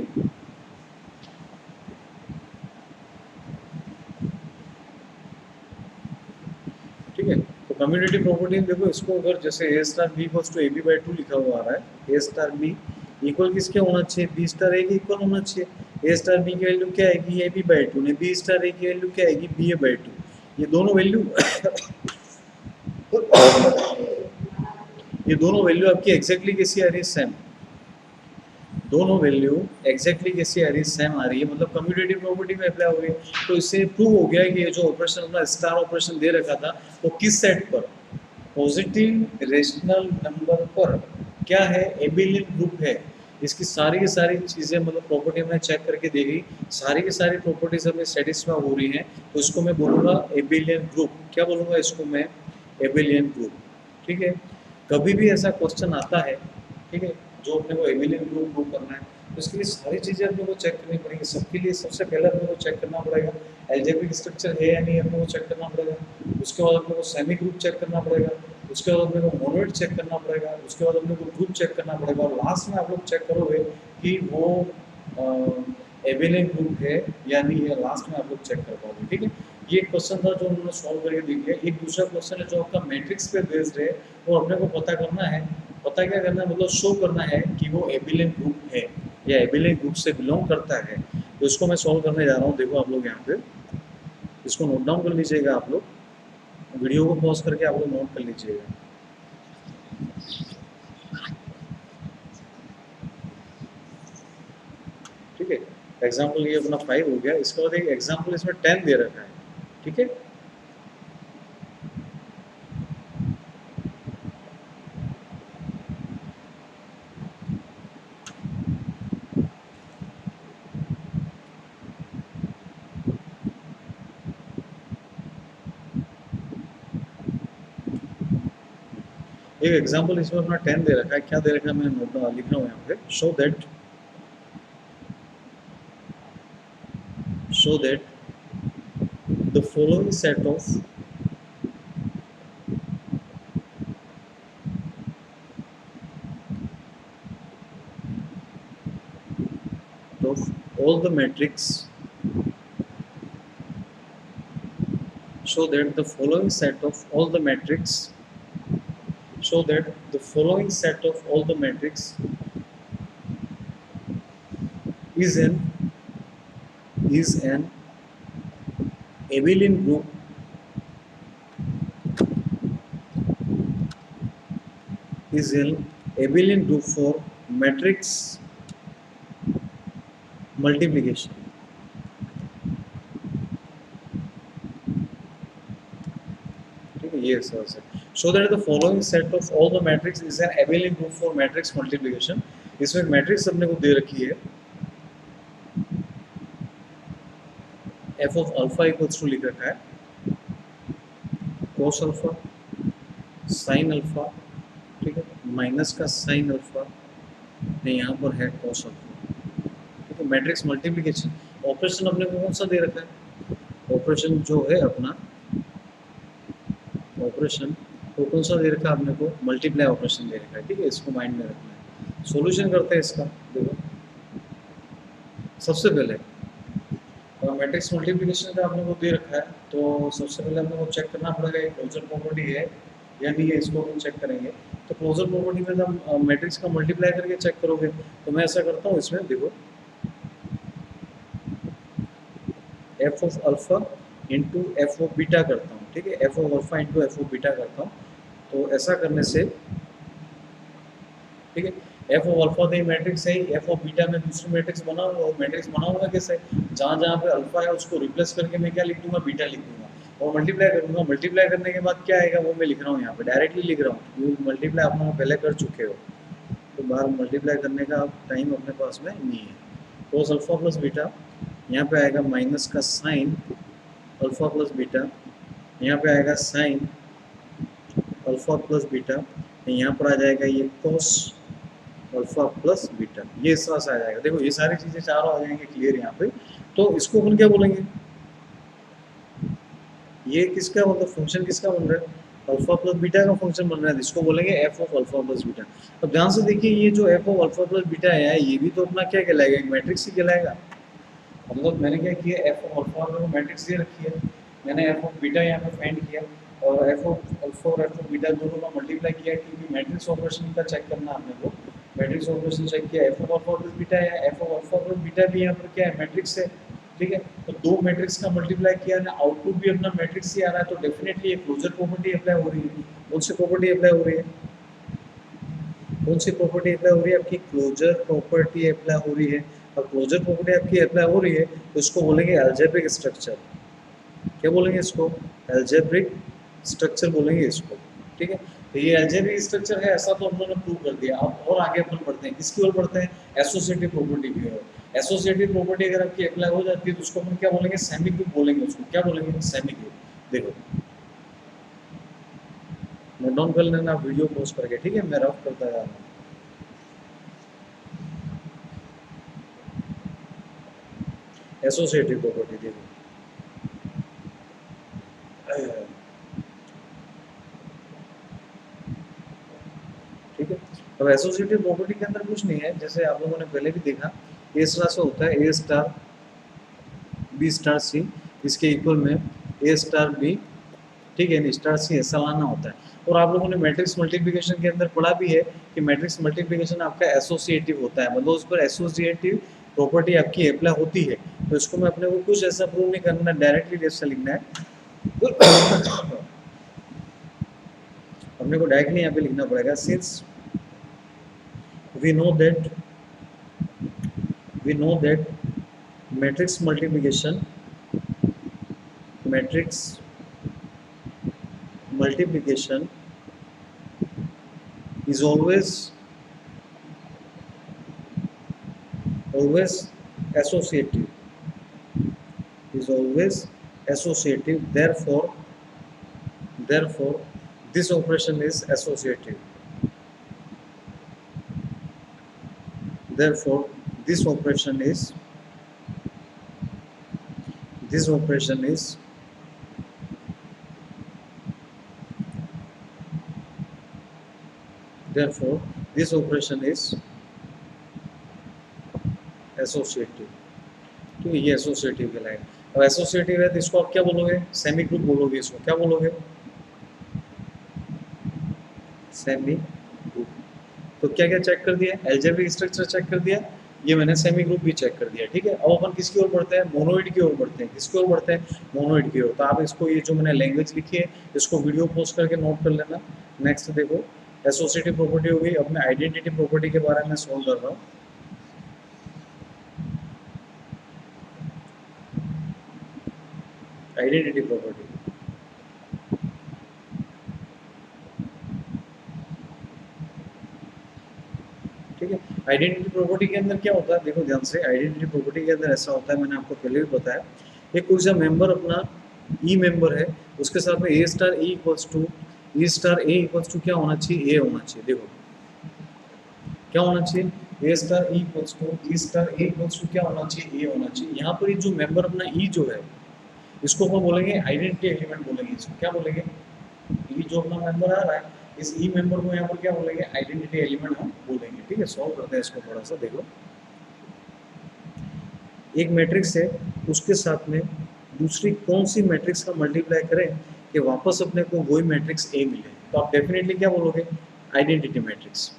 ठीक है, तो कम्यूटेटिव प्रॉपर्टी देखो, इसको अगर जैसे A star B equals to A B by 2 लिखा हुआ आ रहा है, ए स्टार बी इक्वल किसके होना चाहिए, बी स्टार ए के इक्वल होना चाहिए। ए स्टार बी की वैल्यू क्या आएगी, ए बी बाई 2 ने, बी स्टार ए की वैल्यू क्या आएगी, बी ए बाई 2। ये दोनों वैल्यू ये दोनों वैल्यू आपकी एग्जैक्टली कैसी आ रही है, सेम। दोनों वैल्यू एग्जैक्टली कैसी आ रही है, सेम आ रही है, मतलब कम्यूटेटिव प्रॉपर्टी में अप्लाई हो रही है। तो इससे प्रूव हो गया कि ये जो ऑपरेशन अपना स्टार ऑपरेशन दे रखा था वो किस सेट पर, पॉजिटिव रेशनल नंबर पर क्या है, एबिलियन ग्रुप है। इसकी सारी की सारी चीज़ें मतलब प्रॉपर्टी में चेक करके देखी, सारी की सारी प्रॉपर्टीज हमें सेटिस्फाई हो रही हैं, तो इसको मैं बोलूँगा एबिलियन ग्रुप। क्या बोलूँगा इसको मैं, एबिलियन ग्रुप। ठीक है, कभी भी ऐसा क्वेश्चन आता है, ठीक है, जो अपने को एबिलियन ग्रुप प्रूव करना है, तो इसके लिए सारी चीज़ें अपने को चेक करनी पड़ेंगी। सबके लिए सबसे पहले अपने को चेक करना पड़ेगा एल्जेब्रिक स्ट्रक्चर है या नहीं, अपने को चेक करना पड़ेगा। उसके बाद अपने को सेमी ग्रुप चेक करना पड़ेगा, उसके बाद अपने को मोनोइड चेक करना पड़ेगा, उसके बाद अपने को ग्रुप चेक करना पड़ेगा, और लास्ट में आप लोग चेक करोगे कि वो एबिलियन ग्रुप है या नहीं है, लास्ट में आप लोग चेक कर पाओगे। ठीक है, ये क्वेश्चन था जो उन्होंने सॉल्व करके दिख लिया। एक दूसरा क्वेश्चन है जो आपका मैट्रिक्स पे बेस्ड है, वो अपने को पता करना है, पता क्या करना है, मतलब शो करना है कि वो एबिलियन ग्रुप है या एबिलियन ग्रुप से बिलोंग करता है। तो इसको मैं सॉल्व करने जा रहा हूँ। देखो आप लोग यहाँ पे इसको नोट डाउन कर लीजिएगा, आप लोग वीडियो को पॉज करके आप लोग नोट कर लीजिएगा। ठीक है, एग्जाम्पल ये अपना 5 हो गया, इसके बाद एक एग्जाम्पल इसमें 10 दे रखा है। ठीक है, एक एग्जांपल इसमें अपना 10 दे रखा है, क्या दे रखा है मैंने नोट लिख रहा हूँ यहाँ पे, show that the following set of all the matrix show that the following set of all the matrix show that the following set of all the matrix is an abelian group is an abelian group for matrix multiplication. ठीक है, ये एक्सरसाइज है. Show that the following set of all the matrix is an abelian group for matrix multiplication. इसमें मैट्रिक्स अपने को दे रखी है F of alpha equals to लिख रखा है कोस अल्फा साइन अल्फा, ठीक है, माइनस का साइन अल्फा, नहीं यहाँ पर है कोस अल्फा. ठीक है, मैट्रिक्स मल्टीप्लिकेशन ऑपरेशन अपने को कौन सा दे रखा है, ऑपरेशन जो है अपना ऑपरेशन तो कौन सा दे रखा है अपने को, मल्टीप्लाई ऑपरेशन दे रखा है. ठीक है, इसको माइंड में रखना है. सॉल्यूशन करते हैं इसका. देखो सबसे पहले मैट्रिक्स मल्टीप्लिकेशन का अपने को दे रखा है, तो सबसे पहले अपने को चेक करना पड़ेगा ये क्लोजर प्रॉपर्टी है या नहीं है, इसको हम चेक करेंगे. तो क्लोजर प्रॉपर्टी में जब मैट्रिक्स का मल्टीप्लाई करके चेक करोगे, तो मैं ऐसा करता हूँ इसमें, देखो F of alpha into F of beta करता हूँ. ठीक है, F of alpha into F of beta करता हूँ. तो ऐसा करने से, ठीक है, एफ ऑफ अल्फा तो मैट्रिक्स है, एफ ऑफ बीटा में दूसरी मैट्रिक्स बना हुआ, और मैट्रिक्स बना हुआ कैसे, जहाँ जहाँ पे अल्फा है उसको रिप्लेस करके मैं क्या लिख दूंगा, बीटा लिख दूंगा और मल्टीप्लाई करूंगा. मल्टीप्लाई करने के बाद क्या आएगा वो मैं लिख रहा हूँ यहाँ पे, डायरेक्टली लिख रहा हूँ. मल्टीप्लाई आप लोग पहले कर चुके हो, तो बाहर मल्टीप्लाई करने का टाइम अपने पास में नहीं है. कोस अल्फा प्लस बीटा, यहाँ पे आएगा माइनस का साइन अल्फा प्लस बीटा, यहाँ पे आएगा साइन अल्फा प्लस बीटा, यहाँ पर आ जाएगा ये कोस अल्फा प्लस बीटा, ये इस तरह से आ जाएगा. देखो ये सारी चीजें चारों आ जाएंगे क्लियर यहाँ पे. तो इसको अपन क्या बोलेंगे, ये किसका मतलब फंक्शन किसका बन रहा है, अल्फा प्लस बीटा का फंक्शन बन रहा है, इसको बोलेंगे F of alpha plus beta. अब ध्यान से देखिए, ये जो F of alpha plus beta है ये भी तो अपना क्या कहलाएगा, एक मैट्रिक्स ही कहलाएगा. मतलब मैंने क्या किया, एफ ऑफ अल्फा और मैट्रिक्स दे रखी है, मैंने एफ ऑफ बीटा यहाँ पे फाइंड किया और एफ ऑफ अल्फा और एफ ऑफ बीटा दोनों का मल्टीप्लाई किया, क्योंकि मैट्रिक्स ऑपरेशन का चेक करना हमने को. मैट्रिक्स ऑपरेशन चेक किया, F of alpha plus beta है, F of alpha plus beta भी यहाँ पर क्या है, मैट्रिक्स है. ठीक है, तो दो मैट्रिक्स का मल्टीप्लाई किया ना, आउटपुट भी अपना मैट्रिक्स ही आ रहा है, तो डेफिनेटली एक क्लोजर प्रॉपर्टी अप्लाई हो रही है. कौन सी प्रॉपर्टी अप्लाई हो रही है, कौन सी प्रॉपर्टी अप्लाई हो रही है, आपकी क्लोजर प्रॉपर्टी अप्लाई हो रही है. अब क्लोजर प्रॉपर्टी आपकी अप्लाई हो रही है, तो इसको बोलेंगे अलजेब्रिक स्ट्रक्चर. क्या बोलेंगे इसको, अलजेब्रिक स्ट्रक्चर बोलेंगे इसको. ठीक है, तो ये अलजेब्रिक स्ट्रक्चर है ऐसा तो हम लोगों ने प्रूव कर दिया. अब और आगे अपन बढ़ते हैं, किसकी ओर बढ़ते हैं, एसोसिएटिव प्रॉपर्टी की ओर. एसोसिएटिव प्रॉपर्टी अगर आपकी अप्लाई हो जाती है तो उसको अपन क्या बोलेंगे, सेमी क्यूब बोलेंगे. उसको क्या बोलेंगे, सेमी क्यूब. देखो नोट डाउन कर लेना वीडियो पॉज करके. ठीक है, मैं रफ करता जा रहा हूँ. एसोसिएटिव प्रॉपर्टी देखो, ठीक है. अब एसोसिएटिव प्रॉपर्टी के अंदर कुछ नहीं है, जैसे आप लोगों ने पहले भी देखा, ए स्टार से होता है ए स्टार बी स्टार सी, इसके इक्वल में ए स्टार बी, ठीक है, स्टार सी ऐसा लाना होता है. और आप लोगों ने मैट्रिक्स मल्टीप्लिकेशन के अंदर पढ़ा भी है कि मैट्रिक्स मल्टीप्लिकेशन आपका एसोसिएटिव होता है, मतलब उस पर एसोसिएटिव प्रॉपर्टी आपकी अप्लाई होती है. तो इसको मैं अपने को कुछ ऐसा प्रूव नहीं करना, डायरेक्टली जैसा लिखना है. अपने को डायरेक्टली यहाँ पे लिखना पड़ेगा, since we know that matrix multiplication is always associative, therefore this operation is associative. therefore this operation is this operation is therefore this operation is associative. तो ये एसोसिएटिव कहलाएगा। अब एसोसिएटिव है तो इसको आप क्या बोलोगे? सेमी ग्रुप बोलोगे। इसको क्या बोलोगे? Semi group. तो क्या क्या चेक कर दिया? एल्जेब्रिक स्ट्रक्चर चेक कर दिया, ये मैंने सेमी ग्रुप भी चेक कर दिया। ठीक है, अब अपन किसकी ओर बढ़ते हैं? मोनोइड की ओर बढ़ते हैं। किसकी ओर बढ़ते हैं? मोनोइड की ओर। तो आप इसको, ये जो मैंने लैंग्वेज लिखी है, इसको वीडियो पोस्ट करके नोट कर लेना। नेक्स्ट देखो, एसोसिएटिव प्रॉपर्टी हो गई। अब मैं आइडेंटिटी प्रॉपर्टी के बारे में सॉल्व कर रहा हूँ। आइडेंटिटी प्रॉपर्टी, ठीक है। आइडेंटिटी प्रॉपर्टी के अंदर क्या होता है, देखो ध्यान से। आइडेंटिटी प्रॉपर्टी के अंदर ऐसा होता है, मैंने आपको पहले भी बताया, एक कोई सा मेंबर अपना ई मेंबर है, उसके साथ में A star A equals to E star A equals to क्या होना चाहिए? ए होना चाहिए। देखो क्या होना चाहिए? A star E equals to E star A equals to क्या होना चाहिए? ए होना चाहिए। यहाँ पर ये जो मेंबर अपना ई जो है, इसको हम बोलेंगे आइडेंटिटी एलिमेंट बोलेंगे। इसको क्या बोलेंगे? ई जो अपना मेंबर आ रहा है, इस ई मेंबर को यहाँ पर क्या बोलेंगे? आइडेंटिटी एलिमेंट हम बोलेंगे। ठीक है, सॉल्व करते हैं इसको थोड़ा सा। देखो, एक मैट्रिक्स है, उसके साथ में दूसरी कौन सी मैट्रिक्स का मल्टीप्लाई करें कि वापस अपने को वही मैट्रिक्स ए मिले? तो आप डेफिनेटली क्या बोलोगे? Identity matrix.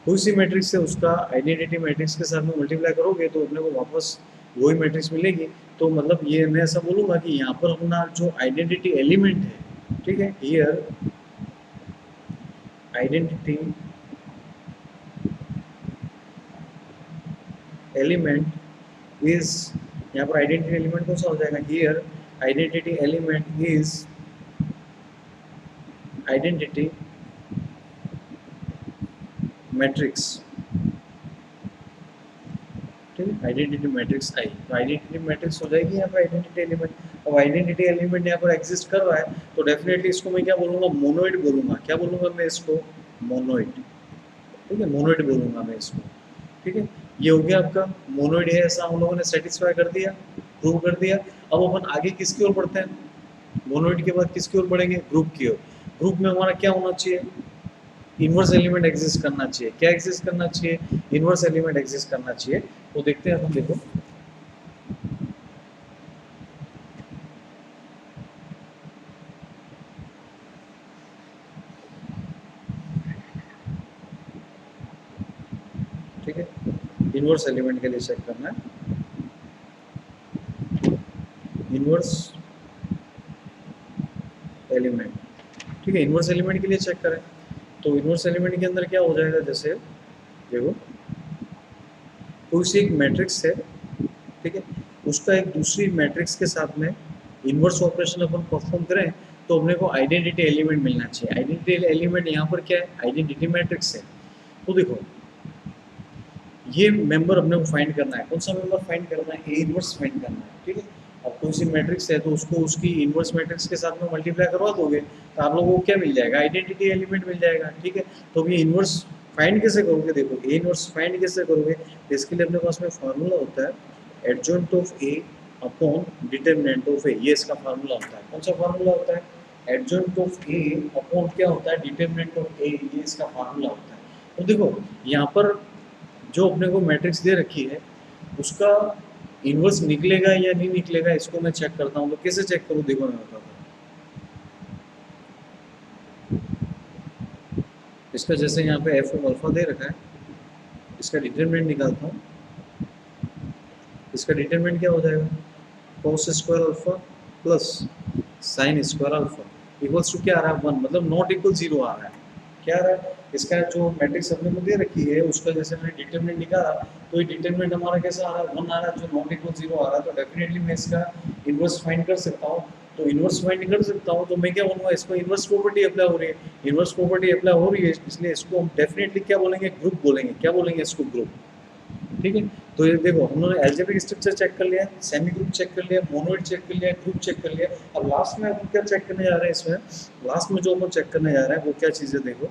कोई सी मैट्रिक्स है, उसका आइडेंटिटी मैट्रिक्स के साथ में मल्टीप्लाई करोगे तो अपने को वापस वही मैट्रिक्स मिलेगी। तो मतलब ये मैं ऐसा बोलूँगा कि यहाँ पर अपना जो आइडेंटिटी एलिमेंट है, ठीक है, हियर आइडेंटिटी एलिमेंट इज, यहाँ पर आइडेंटिटी एलिमेंट कौन सा हो जाएगा? Here identity element is identity matrix. ठीक है, आइडेंटिटी मैट्रिक्स आई, तो आइडेंटिटी मैट्रिक्स हो जाएगी यहाँ पर आइडेंटिटी एलिमेंट। अब आइडेंटिटी एलिमेंट यहाँ पर एग्जिस्ट कर रहा है, तो डेफिनेटली इसको मैं क्या बोलूँगा? मोनोइड बोलूँगा। क्या बोलूँगा मैं इसको? मोनोइड। ठीक है, मोनोइड बोलूँगा मैं इसको। ठीक है, ये हो गया आपका मोनोइड है, ऐसा हम लोगों ने सेटिस्फाई कर दिया, प्रूव कर दिया। अब अपन आगे किसकी ओर बढ़ते हैं? मोनोइड के बाद किसकी ओर बढ़ेंगे? ग्रुप की ओर। ग्रुप में हमारा क्या होना चाहिए? इन्वर्स एलिमेंट एग्जिस्ट करना चाहिए। क्या एग्जिस्ट करना चाहिए? इन्वर्स एलिमेंट एग्जिस्ट करना चाहिए। तो देखते हैं हम, देखो ठीक है, इन्वर्स एलिमेंट के लिए चेक करना है। इन्वर्स एलिमेंट, ठीक है, इन्वर्स एलिमेंट के लिए चेक करें तो इन्वर्स एलिमेंट के अंदर क्या हो जाएगा? जैसे देखो, कोई सी एक मैट्रिक्स है, ठीक है, उसका एक दूसरी मैट्रिक्स के साथ में इन्वर्स ऑपरेशन अपन परफॉर्म करें तो अपने को आइडेंटिटी एलिमेंट मिलना चाहिए। आइडेंटिटी एलिमेंट यहाँ पर क्या है? आइडेंटिटी मैट्रिक्स है। तो देखो, ये मेंबर अपने को फाइंड करना है। कौन सा मेंबर फाइंड करना है? ए इन्वर्स फाइंड करना है। ठीक है, अब कोई सी मैट्रिक्स है तो उसको उसकी इन्वर्स मैट्रिक्स के साथ में मल्टीप्लाई करवा दोगे तो आप लोगों को क्या मिल जाएगा? आइडेंटिटी एलिमेंट मिल जाएगा। ठीक है, तो अभी इन्वर्स फाइंड कैसे करोगे? देखो, ए इन्वर्स फाइंड कैसे करोगे? इसके लिए अपने पास में फार्मूला होता है, adjoint of A upon determinant of A. ये इसका फार्मूला होता है। कौन सा फार्मूला होता है? एडजॉइंट ऑफ ए अपॉन क्या होता है? Determinant of A. ये इसका फार्मूला होता है। तो देखो, यहाँ पर जो अपने को मैट्रिक्स दे रखी है, उसका इन्वर्स निकलेगा या नहीं निकलेगा, इसको मैं चेक करता हूँ। तो कैसे चेक करूँ? देखो मैं बताता हूँ। इसका जैसे यहाँ पे एफ ऑफ अल्फा दे रखा है, इसका डिटरमिनेंट निकालता हूँ। इसका डिटरमिनेंट क्या हो जाएगा? cos square alpha plus sine square alpha equals to क्या आ रहा है? 1, मतलब नॉट इक्वल 0 आ रहा है। क्या आ रहा है? इसका जो मैट्रिक्स अपने को दे रखी है, उसका जैसे मैंने डिटरमिनेंट निकाला तो ये डिटरमिनेंट हमारा कैसा आ रहा है? 1 आ रहा है, जो नॉट इक्वल 0 आ रहा है। तो डेफिनेटली मैं इसका इन्वर्स फाइंड कर सकता हूँ। तो इन्वर्स फाइंड कर सकता हूँ तो मैं क्या बोलूँगा? इसको इन्वर्स प्रॉपर्टी अप्लाई हो रही है। इन्वर्स प्रॉपर्टी अप्लाई हो रही है, इसलिए इसको हम डेफिनेटली क्या बोलेंगे? ग्रुप बोलेंगे। क्या बोलेंगे? इसको ग्रुप। ठीक है, तो ये देखो, हम लोगने एल्जेब्रिक स्ट्रक्चर चेक कर लिया, सेमी ग्रुप चेक कर लिया, मोनोइड चेक कर लिया, ग्रुप चेक कर लिया। अब लास्ट में अपन क्या चेक करने जा रहे हैं? इसमें लास्ट में जो अपन चेक करने जा रहे हैं वो क्या चीज़ है? देखो,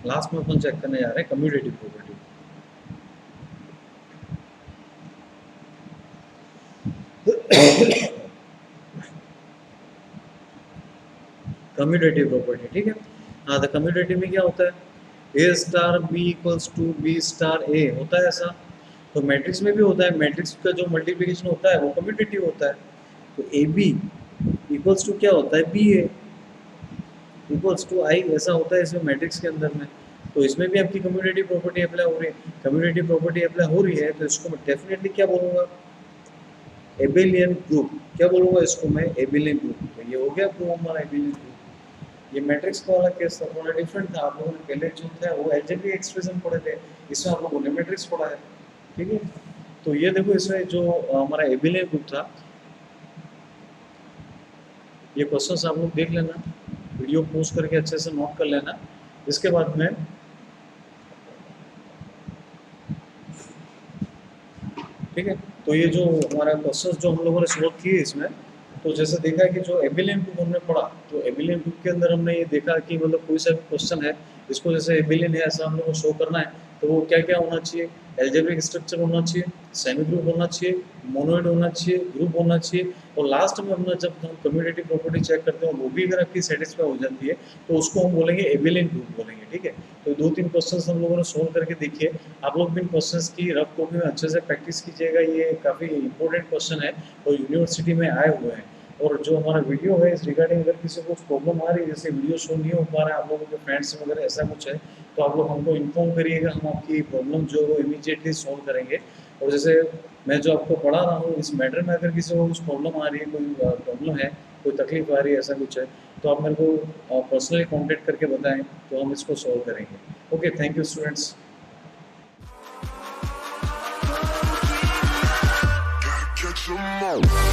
लास्ट में अपन चेक करने जा रहे हैं कम्यूटेटिव प्रॉपर्टी। कम्यूटेटिव प्रॉपर्टी, ठीक है। हाँ, तो कम्यूटेटिव में क्या होता है, A star B equals to B star A होता है ऐसा। तो मैट्रिक्स में भी होता है, मैट्रिक्स का जो मल्टीप्लिकेशन होता है वो कम्यूटेटिव होता है। तो ए बी इक्वल्स टू क्या होता है, बी ए इक्वल्स टू आई, ऐसा होता है इसमें मैट्रिक्स के अंदर में। तो इसमें भी आपकी कम्यूटेटिव प्रॉपर्टी अप्लाई हो रही है। कम्यूटेटिव प्रॉपर्टी अप्लाई हो रही है तो इसको मैं डेफिनेटली क्या बोलूँगा, एबेलियन ग्रुप। क्या बोलूँगा इसको मैं, एबेलियन ग्रुप। तो ये हो गया ग्रुप हमारा एबेलियन ग्रुप। ये मैट्रिक्स का वाला केस था, थोड़ा डिफरेंट था। आप लोगों ने पहले जो था वो अलजेब्रिक एक्सप्रेशन पढ़े थे, इसमें आप लोगों ने मैट्रिक्स पढ़ा है, ठीक है। तो ये देखो इसमें जो हमारा एबेलियन ग्रुप था, ये क्वेश्चंस आप लोग देख लेना, वीडियो पोस्ट करके अच्छे से नोट कर लेना। इसके बाद में ठीक है, तो ये जो हमारा क्वेश्चंस जो हम लोगों ने सॉल्व किए इसमें, तो जैसे देखा है कि जो एबेलियन ग्रुप हमने पढ़ा, तो एबेलियन ग्रुप के अंदर हमने ये देखा कि मतलब कोई सा भी क्वेश्चन है, इसको जैसे एबेलियन है ऐसा हम लोग को शो करना है, तो वो क्या क्या होना चाहिए, एल्जेब्रिक स्ट्रक्चर होना चाहिए, सेमी ग्रुप होना चाहिए, मोनोइड होना चाहिए, ग्रुप होना चाहिए, और लास्ट में अपना जब हम कम्यूटेटिव प्रॉपर्टी चेक करते हैं वो भी अगर आपकी सेटिस्फाई हो जाती है तो उसको हम बोलेंगे एबेलियन ग्रुप बोलेंगे, ठीक है। तो 2-3 क्वेश्चंस हम लोगों ने सोल्व करके देखिए। आप लोग भी इन क्वेश्चंस की रफ कॉपी में अच्छे से प्रैक्टिस कीजिएगा, ये काफ़ी इंपॉर्टेंट क्वेश्चन है और यूनिवर्सिटी में आए हुए हैं। और जो हमारा वीडियो है इस रिगार्डिंग, अगर किसी को प्रॉब्लम आ रही है, जैसे वीडियो शो नहीं हो पा रहा है आप लोगों के फ्रेंड्स वगैरह ऐसा कुछ है, तो आप लोग हमको इन्फॉर्म करिएगा, हम आपकी प्रॉब्लम जो है वो इमीडिएटली सॉल्व करेंगे। और जैसे मैं जो आपको पढ़ा रहा हूँ इस मैटर में अगर किसी को कुछ प्रॉब्लम आ रही है, कोई प्रॉब्लम है, कोई तकलीफ आ रही है, ऐसा कुछ है, तो आप मेरे को पर्सनली कॉन्टेक्ट करके बताएं, तो हम इसको सॉल्व करेंगे। Okay, thank you students. Catch 'em all.